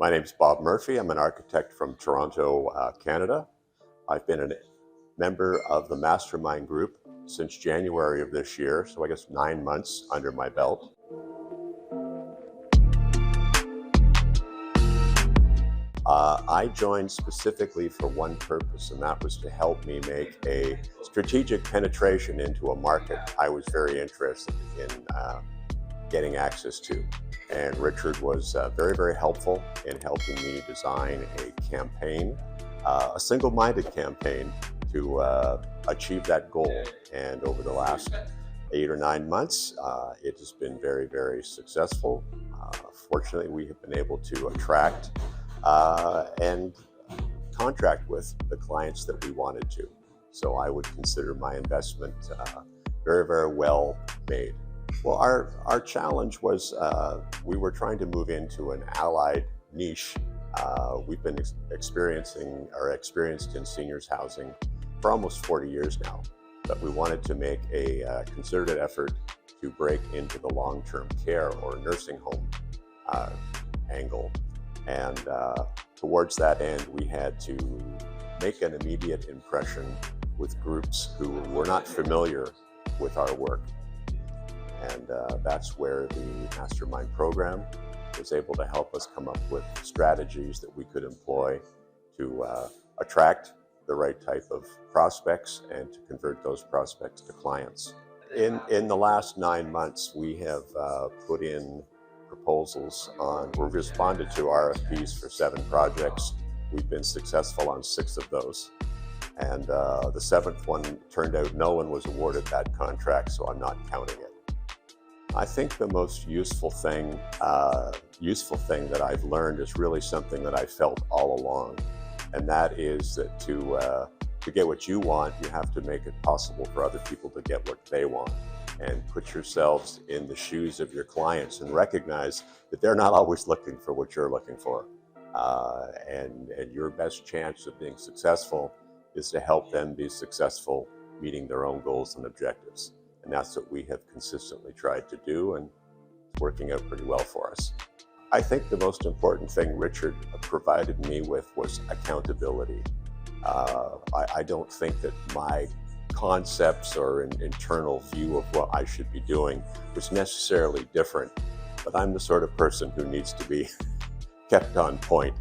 My name is Bob Murphy. I'm an architect from Toronto, Canada. I've been a member of the Mastermind group since January of this year, so I guess 9 months under my belt. I joined specifically for one purpose, and that was to help me make a strategic penetration into a market I was very interested in getting access to. And Richard was very, very helpful in helping me design a campaign, a single-minded campaign to achieve that goal. And over the last 8 or 9 months, it has been very, very successful. Fortunately, we have been able to attract and contract with the clients that we wanted to. So I would consider my investment very, very well made. Well, our challenge was we were trying to move into an allied niche. We've been experienced in seniors housing for almost 40 years now, but we wanted to make a concerted effort to break into the long-term care or nursing home angle. And towards that end, we had to make an immediate impression with groups who were not familiar with our work. And that's where the Mastermind program was able to help us come up with strategies that we could employ to attract the right type of prospects and to convert those prospects to clients. In the last 9 months, we have put in proposals we've responded to RFPs for 7 projects. We've been successful on 6 of those. And the 7th one turned out no one was awarded that contract, so I'm not counting it. I think the most useful thing that I've learned is really something that I felt all along. And that is that to get what you want, you have to make it possible for other people to get what they want. And put yourselves in the shoes of your clients and recognize that they're not always looking for what you're looking for. And your best chance of being successful is to help them be successful meeting their own goals and objectives. And that's what we have consistently tried to do, and it's working out pretty well for us. I think the most important thing Richard provided me with was accountability. I don't think that my concepts or an internal view of what I should be doing was necessarily different, but I'm the sort of person who needs to be kept on point.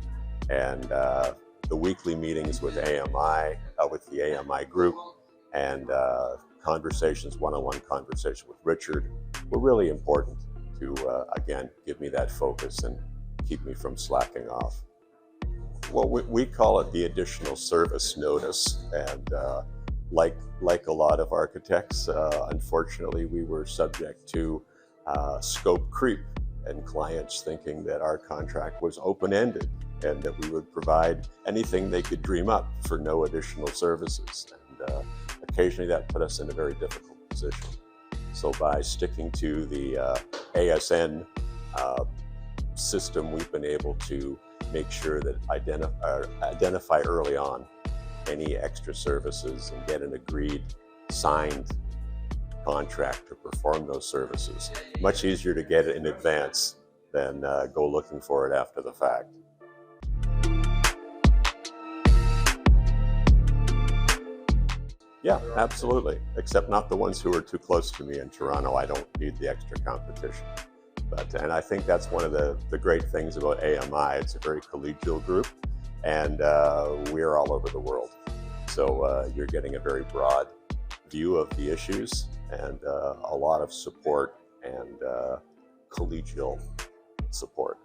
And the weekly meetings with AMI, with the AMI group, and one-on-one conversation with Richard were really important to, again, give me that focus and keep me from slacking off. Well, we call it the additional service notice, and like a lot of architects, unfortunately, we were subject to scope creep and clients thinking that our contract was open-ended and that we would provide anything they could dream up for no additional services. And occasionally that put us in a very difficult position. So by sticking to the ASN system, we've been able to make sure that identify early on any extra services and get an agreed, signed contract to perform those services. Much easier to get it in advance than go looking for it after the fact. Yeah, absolutely. Except not the ones who are too close to me in Toronto. I don't need the extra competition. And I think that's one of the great things about AMI. It's a very collegial group, and we're all over the world. So you're getting a very broad view of the issues and a lot of support and collegial support.